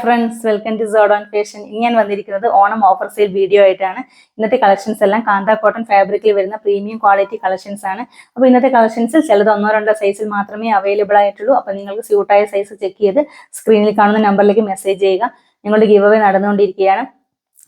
Friends, welcome to സോഡോൺ fashion. ഞാൻ വന്നിരിക്കുന്നത് ഓണം ഓഫർ സെയിൽ വീഡിയോ ആയിട്ടാണ്. ഇന്നത്തെ കളക്ഷൻസ് എല്ലാം കാന്ത കോട്ടൺ ഫാബ്രിക്കിൽ വരുന്ന പ്രീമിയം ക്വാളിറ്റി കളക്ഷൻസ് ആണ്. അപ്പോൾ ഇന്നത്തെ കളക്ഷൻസിൽ ചിലത് 1-2 സൈസിൽ മാത്രമേ അവൈലബിൾ ആയിട്ടുള്ളൂ. അപ്പോൾ നിങ്ങൾക്ക് സ്യൂട്ടായ സൈസ് ചെക്ക് ചെയ്ത് സ്ക്രീനിൽ കാണുന്ന നമ്പറിലേക്ക് മെസ്സേജ് ചെയ്യുക. ഞങ്ങളുടെ ഗിവ് അവേ നടന്നുകൊണ്ടിരിക്കുകയാണ്.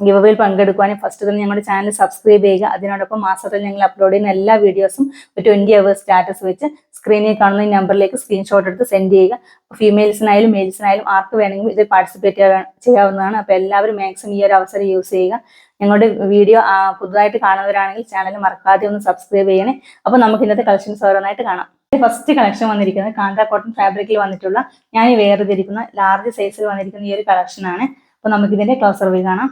ഗിവ് അവേയിൽ പങ്കെടുക്കുവാനും ഫസ്റ്റ് തന്നെ ഞങ്ങളുടെ ചാനൽ സബ്സ്ക്രൈബ് ചെയ്യുക. അതിനോടൊപ്പം മാസത്തിൽ ഞങ്ങൾ അപ്ലോഡ് ചെയ്യുന്ന എല്ലാ വീഡിയോസും ഒരു 20 hours സ്റ്റാറ്റസ് വെച്ച് സ്ക്രീനിൽ കാണുന്ന ഈ നമ്പറിലേക്ക് സ്ക്രീൻഷോട്ട് എടുത്ത് സെൻഡ് ചെയ്യുക. ഫീമെയിൽസിനായാലും മെയിൽസിനായാലും ആർക്ക് വേണമെങ്കിലും ഇത് പാർട്ടിസിപ്പേറ്റ് ചെയ്യാവുന്നതാണ്. അപ്പോൾ എല്ലാവരും മാക്സിമം ഈ ഒരു അവസരം യൂസ് ചെയ്യുക. ഞങ്ങളുടെ വീഡിയോ പുതുതായിട്ട് കാണുന്നവരാണെങ്കിൽ ചാനൽ മറക്കാതെ ഒന്ന് സബ്സ്ക്രൈബ് ചെയ്യണേ. അപ്പോൾ നമുക്ക് ഇന്നത്തെ കളക്ഷൻസ് ഓരോന്നായിട്ട് കാണാം. ഫസ്റ്റ് കളക്ഷൻ വന്നിരിക്കുന്നത് കാന്ത കോട്ടൺ ഫാബ്രിക്കിൽ വന്നിട്ടുള്ള ഞാൻ വേർതിരിക്കുന്ന ലാർജ് സൈസിൽ വന്നിരിക്കുന്ന ഈ ഒരു കളക്ഷനാണ്. അപ്പോൾ നമുക്കിതിന്റെ ക്ലോസർ വ്യൂ കാണാം.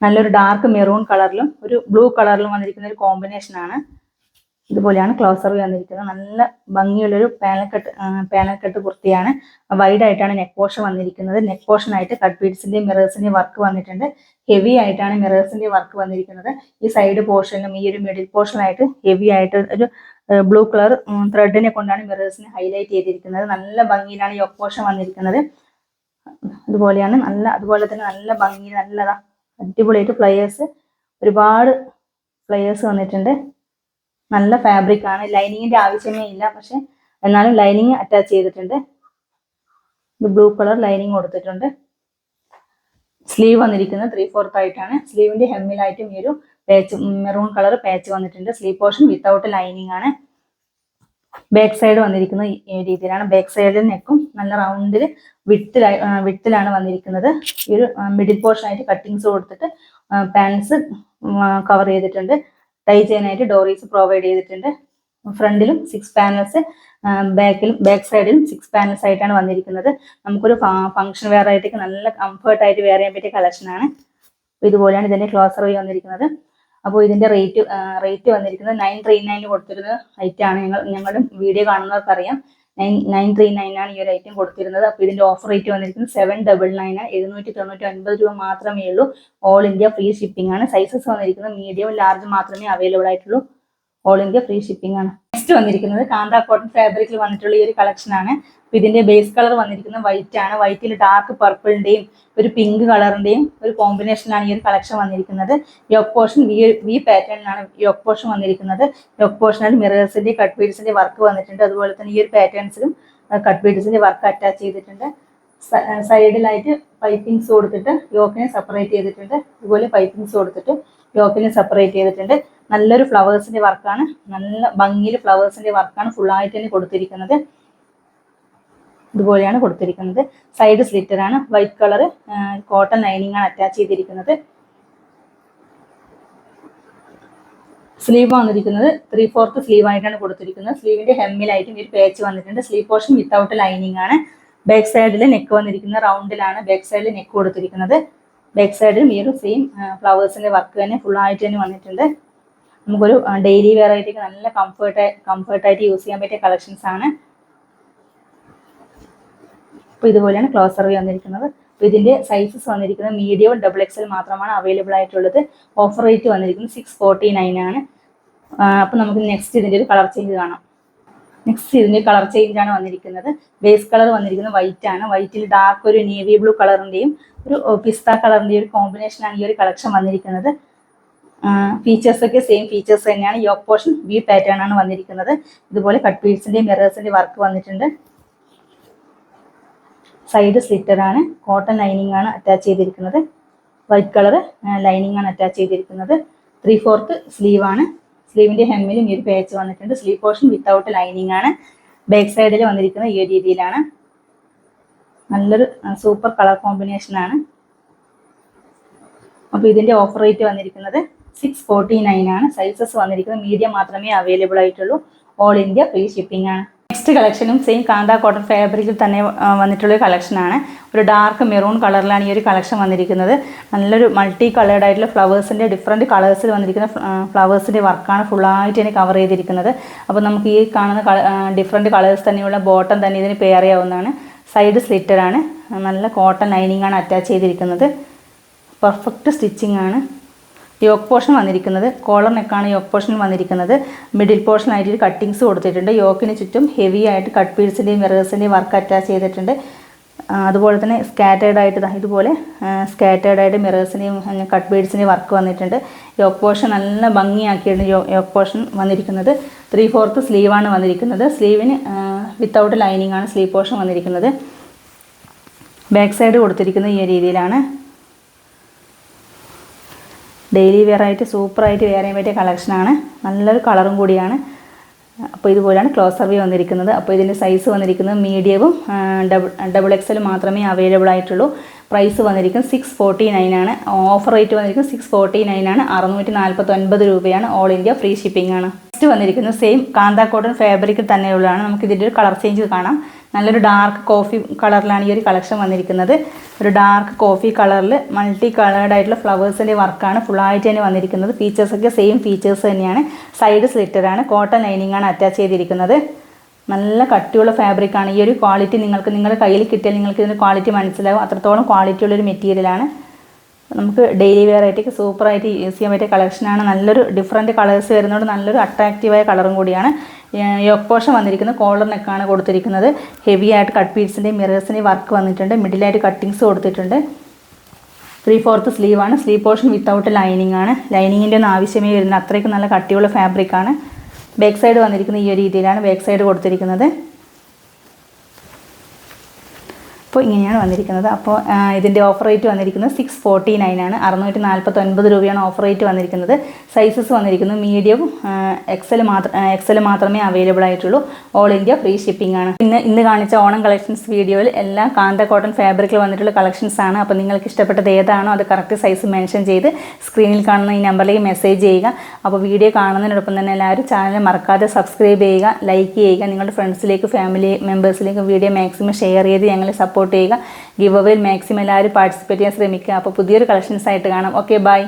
നല്ലൊരു ഡാർക്ക് മെറൂൺ കളറിലും ഒരു ബ്ലൂ കളറിലും വന്നിരിക്കുന്ന ഒരു കോമ്പിനേഷൻ ആണ്. ഇതുപോലെയാണ് ക്ലോസർ വ്യൂ വന്നിരിക്കുന്നത്. നല്ല ഭംഗിയുള്ളൊരു പാനൽ കട്ട് കുർത്തിയാണ്. വൈഡ് ആയിട്ടാണ് നെക്ക് പോർഷൻ വന്നിരിക്കുന്നത്. നെക്ക് പോർഷൻ ആയിട്ട് കട്ട് ബീഡ്സിന്റെയും മിറേഴ്സിന്റെയും വർക്ക് വന്നിട്ടുണ്ട്. ഹെവി ആയിട്ടാണ് മിറേഴ്സിന്റെ വർക്ക് വന്നിരിക്കുന്നത്. ഈ സൈഡ് പോർഷനിലും ഈ ഒരു മിഡിൽ പോർഷനായിട്ട് ഹെവി ആയിട്ട് ഒരു ബ്ലൂ കളർ ത്രെഡിനെ കൊണ്ടാണ് മിറേഴ്സിനെ ഹൈലൈറ്റ് ചെയ്തിരിക്കുന്നത്. നല്ല ഭംഗിയിലാണ് യോക്ക് പോർഷൻ വന്നിരിക്കുന്നത്. അതുപോലെയാണ് അതുപോലെ തന്നെ നല്ല ഭംഗി, നല്ലതാ അടിപൊളിയായിട്ട് ഫ്ലയേഴ്സ്, ഒരുപാട് ഫ്ലയേഴ്സ് വന്നിട്ടുണ്ട്. നല്ല ഫാബ്രിക് ആണ്. ലൈനിങ്ങിന്റെ ആവശ്യമേ ഇല്ല, പക്ഷെ എന്നാലും ലൈനിങ് അറ്റാച്ച് ചെയ്തിട്ടുണ്ട്. ഇത് ബ്ലൂ കളർ ലൈനിങ് കൊടുത്തിട്ടുണ്ട്. സ്ലീവ് വന്നിരിക്കുന്നത് 3/4 ആയിട്ടാണ്. സ്ലീവിന്റെ ഹെമ്മിലായിട്ടും ഈ ഒരു പാച്ച് മെറൂൺ കളർ പാച്ച് വന്നിട്ടുണ്ട്. സ്ലീവ് പോർഷൻ വിത്തൗട്ട് ലൈനിങ് ആണ്. ബാക്ക് സൈഡ് വന്നിരിക്കുന്നത് ഈ രീതിയിലാണ്. ബാക്ക് സൈഡിൽ നെക്കും നല്ല റൗണ്ടിൽ വിട്ടിലാണ് വന്നിരിക്കുന്നത്. ഈ ഒരു മിഡിൽ പോർഷൻ ആയിട്ട് കട്ടിങ്സ് കൊടുത്തിട്ട് പാൻസ് കവർ ചെയ്തിട്ടുണ്ട്. ടൈ ചെയ്യാനായിട്ട് ഡോറീസ് പ്രൊവൈഡ് ചെയ്തിട്ടുണ്ട്. ഫ്രണ്ടിലും 6 പാനൽസ്, ബാക്ക് സൈഡിലും 6 പാനൽസ് ആയിട്ടാണ് വന്നിരിക്കുന്നത്. നമുക്കൊരു ഫംഗ്ഷൻ വെയർ ആയിട്ടൊക്കെ നല്ല കംഫർട്ട് ആയിട്ട് വെയർ ചെയ്യാൻ പറ്റിയ കളക്ഷനാണ്. ഇതുപോലെയാണ് ഇതിന്റെ ക്ലോസർ വ്യൂ വന്നിരിക്കുന്നത്. അപ്പോൾ ഇതിന്റെ റേറ്റ് വന്നിരിക്കുന്നത് 939 കൊടുത്തിരുന്ന ഐറ്റം ആണ്. ഞങ്ങളുടെ വീഡിയോ കാണുന്നവർക്ക് അറിയാം. 939 ആണ് ഈ ഒരു ഐറ്റം കൊടുത്തിരുന്നത്. അപ്പോൾ ഇതിന്റെ ഓഫർ റേറ്റ് വന്നിരിക്കുന്നത് 799 ആണ്. 799 രൂപ മാത്രമേ ഉള്ളൂ. ഓൾ ഇന്ത്യ ഫ്രീ ഷിപ്പിംഗ് ആണ്. സൈസസ് വന്നിരിക്കുന്നത് മീഡിയം, ലാർജ് മാത്രമേ അവൈലബിൾ ആയിട്ടുള്ളൂ. ഓൾ ഇന്ത്യ ഫ്രീ ഷിപ്പിംഗ് ആണ്. നെക്സ്റ്റ് വന്നിരിക്കുന്നത് കാന്ത കോട്ടൺ ഫാബ്രിക്കിൽ വന്നിട്ടുള്ള ഈ ഒരു കളക്ഷൻ ആണ്. ഇതിന്റെ ബേസ് കളർ വന്നിരിക്കുന്നത് വൈറ്റ് ആണ്. വൈറ്റിൽ ഡാർക്ക് പർപ്പിളിന്റെയും ഒരു പിങ്ക് കളറിന്റെയും ഒരു കോമ്പിനേഷനിലാണ് ഈ ഒരു കളക്ഷൻ വന്നിരിക്കുന്നത്. യോക്ക് പോർഷൻ വി പാറ്റേണിലാണ് യോക്ക് പോർഷൻ വന്നിരിക്കുന്നത്. യോക്ക് പോർഷനിൽ മിറേഴ്സിന്റെ കട്ട് ബീഡ്സിന്റെ വർക്ക് വന്നിട്ടുണ്ട്. അതുപോലെ തന്നെ ഈ ഒരു പാറ്റേൺസിലും കട്ട് ബീഡ്സിന്റെ വർക്ക് അറ്റാച്ച് ചെയ്തിട്ടുണ്ട്. സൈഡിലായിട്ട് പൈപ്പിങ്സ് കൊടുത്തിട്ട് യോക്കിനെ സെപ്പറേറ്റ് ചെയ്തിട്ടുണ്ട്. ഇതുപോലെ പൈപ്പിങ്സ് കൊടുത്തിട്ട് യോക്കിനെ സെപ്പറേറ്റ് ചെയ്തിട്ടുണ്ട്. നല്ലൊരു ഫ്ലവേഴ്സിന്റെ വർക്കാണ്. നല്ല ഭംഗിയിൽ ഫ്ലവേഴ്സിന്റെ വർക്കാണ് ഫുള്ളായിട്ട് തന്നെ കൊടുത്തിരിക്കുന്നത്. ഇതുപോലെയാണ് കൊടുത്തിരിക്കുന്നത്. സൈഡ് സ്ലിറ്റർ ആണ്. വൈറ്റ് കളർ കോട്ടൺ ലൈനിങ് ആണ് അറ്റാച്ച് ചെയ്തിരിക്കുന്നത്. സ്ലീവ് വന്നിരിക്കുന്നത് 3/4 സ്ലീവ് ആയിട്ടാണ് കൊടുത്തിരിക്കുന്നത്. സ്ലീവിന്റെ ഹെമ്മിലായിട്ടും ഒരു പാച്ച് വന്നിട്ടുണ്ട്. സ്ലീവ് പോർഷൻ വിത്തൗട്ട് ലൈനിങ് ആണ്. ബാക്ക് സൈഡിൽ നെക്ക് വന്നിരിക്കുന്ന റൗണ്ടിലാണ് ബാക്ക് സൈഡിൽ നെക്ക് കൊടുത്തിരിക്കുന്നത്. ബാക്ക് സൈഡിലും ഈ ഒരു സെയിം ഫ്ലവേഴ്സിന്റെ വർക്ക് തന്നെ ഫുള്ളായിട്ട് തന്നെ വന്നിട്ടുണ്ട്. നമുക്കൊരു ഡെയിലി വെയർ ആയിട്ടൊക്കെ നല്ല കംഫർട്ടായിട്ട് യൂസ് ചെയ്യാൻ പറ്റിയ കളക്ഷൻസ് ആണ്. അപ്പോൾ ഇതുപോലെയാണ് ക്ലോസർ വ്യൂ വന്നിരിക്കുന്നത്. അപ്പോൾ ഇതിന്റെ സൈസസ് വന്നിരിക്കുന്നത് മീഡിയം, XXL മാത്രമാണ് അവൈലബിൾ ആയിട്ടുള്ളത്. ഓഫർ റേറ്റ് വന്നിരിക്കുന്നത് 649 ആണ്. അപ്പോൾ നമുക്ക് നെക്സ്റ്റ് ഇതിന്റെ ഒരു കളർ ചേഞ്ച് കാണാം. നെക്സ്റ്റ് ഇതിന്റെ കളർ ചേഞ്ച് ആണ് വന്നിരിക്കുന്നത്. ബേസ് കളർ വന്നിരിക്കുന്നത് വൈറ്റ് ആണ്. വൈറ്റിൽ ഡാർക്ക് ഒരു നേവി ബ്ലൂ കളറിന്റെയും ഒരു പിസ്ത കളറിന്റെയും ഒരു കോമ്പിനേഷനാണ് ഈ ഒരു കളക്ഷൻ വന്നിരിക്കുന്നത്. ഫീച്ചേഴ്സ് ഒക്കെ സെയിം ഫീച്ചേഴ്സ് തന്നെയാണ്. യോക്ക് പോർഷൻ വി പാറ്റേൺ ആണ് വന്നിരിക്കുന്നത്. ഇതുപോലെ കട്ട് ബീഡ്സിന്റെയും മിറേഴ്സിന്റെയും വർക്ക് വന്നിട്ടുണ്ട്. സൈഡ് സ്ലിറ്റർ ആണ്. കോട്ടൺ ലൈനിങ് ആണ് അറ്റാച്ച് ചെയ്തിരിക്കുന്നത്. വൈറ്റ് കളർ ലൈനിങ് ആണ് അറ്റാച്ച് ചെയ്തിരിക്കുന്നത്. 3/4 സ്ലീവ് ആണ്. സ്ലീവിന്റെ ഹെമ്മിലും ഈ ഒരു പാച്ച് വന്നിട്ടുണ്ട്. സ്ലീവ് പോർഷൻ വിത്തൗട്ട് ലൈനിങ് ആണ്. ബാക്ക് സൈഡിൽ വന്നിരിക്കുന്നത് ഈ ഒരു രീതിയിലാണ്. നല്ലൊരു സൂപ്പർ കളർ കോമ്പിനേഷൻ ആണ്. അപ്പോൾ ഇതിന്റെ ഓഫർ റേറ്റ് വന്നിരിക്കുന്നത് 649 ആണ്. സൈസസ് വന്നിരിക്കുന്നത് മീഡിയം മാത്രമേ അവൈലബിൾ ആയിട്ടുള്ളൂ. ഓൾ ഇന്ത്യ ഫ്രീ ഷിപ്പിംഗ് ആണ്. നെക്സ്റ്റ് കളക്ഷനും സെയിം കാന്ത കോട്ടൺ ഫാബ്രിക്കിൽ തന്നെ വന്നിട്ടുള്ള കളക്ഷനാണ്. ഒരു ഡാർക്ക് മെറൂൺ കളറിലാണ് ഈ ഒരു കളക്ഷൻ വന്നിരിക്കുന്നത്. നല്ലൊരു മൾട്ടി കളേർഡ് ആയിട്ടുള്ള ഫ്ലവേഴ്സിൻ്റെ ഡിഫറെൻറ്റ് കളേഴ്സിൽ വന്നിരിക്കുന്ന ഫ്ലവേഴ്സിൻ്റെ വർക്കാണ് ഫുള്ളായിട്ട് തന്നെ കവർ ചെയ്തിരിക്കുന്നത്. അപ്പോൾ നമുക്ക് ഈ കാണുന്ന ഡിഫറെൻറ്റ് കളേഴ്സ് തന്നെയുള്ള ബോട്ടം തന്നെ ഇതിന് പെയർ ചെയ്യാവുന്നതാണ്. സൈഡ് സ്ലിറ്റർ ആണ്. നല്ല കോട്ടൺ ലൈനിങ് ആണ് അറ്റാച്ച് ചെയ്തിരിക്കുന്നത്. പെർഫെക്റ്റ് സ്റ്റിച്ചിങ് ആണ്. യോക്ക് പോർഷൻ വന്നിരിക്കുന്നത് കോളർ നെക്കാണ് യോക്ക് പോർഷനിൽ വന്നിരിക്കുന്നത്. മിഡിൽ പോർഷനായിട്ട് ഒരു കട്ടിങ്സ് കൊടുത്തിട്ടുണ്ട്. യോക്കിന് ചുറ്റും ഹെവി ആയിട്ട് കട്ട് പീഡ്സിൻ്റെയും മിറേഴ്സിൻ്റെയും വർക്ക് അറ്റാച്ച് ചെയ്തിട്ടുണ്ട്. അതുപോലെ തന്നെ സ്കാറ്റേർഡ് ആയിട്ട് ഇതുപോലെ സ്കാറ്റേർഡ് ആയിട്ട് മിറേഴ്സിനെയും കട്ട് ബീഡ്സിനെയും വർക്ക് വന്നിട്ടുണ്ട്. യോക്ക് പോർഷൻ നല്ല ഭംഗിയാക്കിയാണ് യോക്ക് പോർഷൻ വന്നിരിക്കുന്നത്. 3/4 സ്ലീവാണ് വന്നിരിക്കുന്നത്. സ്ലീവിന് വിത്തൗട്ട് ലൈനിങ് ആണ് സ്ലീവ് പോർഷൻ വന്നിരിക്കുന്നത്. ബാക്ക് സൈഡ് കൊടുത്തിരിക്കുന്നത് ഈ രീതിയിലാണ്. ഡെയിലി വെയർ ആയിട്ട് സൂപ്പറായിട്ട് വെയർ ചെയ്യാൻ പറ്റിയ കളക്ഷനാണ്. നല്ലൊരു കളറും കൂടിയാണ്. അപ്പോൾ ഇതുപോലെയാണ് ക്ലോസർ വ്യൂ വന്നിരിക്കുന്നത്. അപ്പോൾ ഇതിൻ്റെ സൈസ് വന്നിരിക്കുന്നത് മീഡിയവും ഡബിൾ എക്സൽ മാത്രമേ അവൈലബിൾ ആയിട്ടുള്ളൂ. പ്രൈസ് വന്നിരിക്കുന്നത് 649 ആണ്. ഓഫർ റേറ്റ് വന്നിരിക്കുന്നത് 649 ആണ്. 649 രൂപയാണ്. ഓൾ ഇന്ത്യ ഫ്രീ ഷിപ്പിംഗ് ആണ്. നെക്സ്റ്റ് വന്നിരിക്കുന്നത് സെയിം കാന്ത കോട്ടൺ ഫാബ്രിക്കിൽ തന്നെയുള്ളതാണ്. നമുക്ക് ഇതിൻ്റെ ഒരു കളർ ചേഞ്ച് കാണാം. നല്ലൊരു ഡാർക്ക് കോഫി കളറിലാണ് ഈ ഒരു കളക്ഷൻ വന്നിരിക്കുന്നത്. ഒരു ഡാർക്ക് കോഫി കളറിൽ മൾട്ടി കളേർഡ് ആയിട്ടുള്ള ഫ്ലവേഴ്സിൻ്റെ വർക്കാണ് ഫുള്ളായിട്ട് തന്നെ വന്നിരിക്കുന്നത്. ഫീച്ചേഴ്സൊക്കെ സെയിം ഫീച്ചേഴ്സ് തന്നെയാണ്. സൈഡ് സ്ലിറ്ററാണ്. കോട്ടൺ ലൈനിങ് ആണ് അറ്റാച്ച് ചെയ്തിരിക്കുന്നത്. നല്ല കട്ടിയുള്ള ഫാബ്രിക്കാണ്. ഈ ഒരു ക്വാളിറ്റി നിങ്ങളുടെ കയ്യിൽ കിട്ടിയാൽ നിങ്ങൾക്ക് ഇതിൻ്റെ ക്വാളിറ്റി മനസ്സിലാവും. അത്രത്തോളം ക്വാളിറ്റിയുള്ളൊരു മെറ്റീരിയലാണ്. നമുക്ക് ഡെയിലി വെയർ ആയിട്ടൊക്കെ സൂപ്പറായിട്ട് യൂസ് ചെയ്യാൻ പറ്റിയ കളക്ഷനാണ്. നല്ലൊരു ഡിഫറൻറ്റ് കളേഴ്സ് വരുന്നതുകൊണ്ട് നല്ലൊരു അട്രാക്റ്റീവായ കളറും കൂടിയാണ്. യോക്ക് പോർഷൻ വന്നിരിക്കുന്നത് കോളർ നെക്കാണ് കൊടുത്തിരിക്കുന്നത്. ഹെവി ആയിട്ട് കട്ട് പീഡ്സിൻ്റെയും മിറേഴ്സിൻ്റെയും വർക്ക് വന്നിട്ടുണ്ട്. മിഡിലായിട്ട് കട്ടിങ്സ് കൊടുത്തിട്ടുണ്ട്. 3/4 സ്ലീവാണ്. സ്ലീവ് പോർഷൻ വിത്തൗട്ട് ലൈനിങ് ആണ്. ലൈനിങ്ങിൻ്റെ ഒന്നും ആവശ്യമേ വരുന്നില്ല. അത്രയ്ക്ക് നല്ല കട്ടിയുള്ള ഫാബ്രിക്കാണ്. ബാക്ക് സൈഡ് വന്നിരിക്കുന്നത് ഈ ഒരു രീതിയിലാണ് ബാക്ക് സൈഡ് കൊടുത്തിരിക്കുന്നത്. അപ്പോൾ ഇങ്ങനെയാണ് വന്നിരിക്കുന്നത്. അപ്പോൾ ഇതിൻ്റെ ഓഫർ റേറ്റ് വന്നിരിക്കുന്നത് 649 ആണ്. 649 രൂപയാണ് ഓഫർ റേറ്റ് വന്നിരിക്കുന്നത്. സൈസസ് വന്നിരിക്കുന്നത് മീഡിയം എക്സൽ മാത്രമേ അവൈലബിൾ ആയിട്ടുള്ളൂ. ഓൾ ഇന്ത്യ ഫ്രീ ഷിപ്പിംഗ് ആണ്. ഇന്ന് കാണിച്ച ഓണം കളക്ഷൻസ് വീഡിയോയിൽ എല്ലാം കാന്ത കോട്ടൺ ഫാബ്രിക്കിൽ വന്നിട്ടുള്ള കളക്ഷൻസ് ആണ്. അപ്പോൾ നിങ്ങൾക്ക് ഇഷ്ടപ്പെട്ടത് ഏതാണോ അത് കറക്റ്റ് സൈസ് മെൻഷൻ ചെയ്ത് സ്ക്രീനിൽ കാണുന്ന ഈ നമ്പറിലേക്ക് മെസ്സേജ് ചെയ്യുക. അപ്പോൾ വീഡിയോ കാണുന്നതിനോടൊപ്പം തന്നെ എല്ലാവരും ചാനൽ മറക്കാതെ സബ്സ്ക്രൈബ് ചെയ്യുക, ലൈക്ക് ചെയ്യുക. നിങ്ങളുടെ ഫ്രണ്ട്സിലേക്ക് ഫാമിലി മെമ്പേഴ്സിലേക്ക് വീഡിയോ മാക്സിമം ഷെയർ ചെയ്ത് ഞങ്ങളെ സപ്പോർട്ട് ചെയ്യുക. ഗിവ് അവേയിൽ മാക്സിമം എല്ലാവരും പാർട്ടിസിപ്പേറ്റ് ചെയ്യാൻ ശ്രമിക്കുക. അപ്പോൾ പുതിയൊരു കളക്ഷൻസ് ആയിട്ട് കാണാം. Okay, by.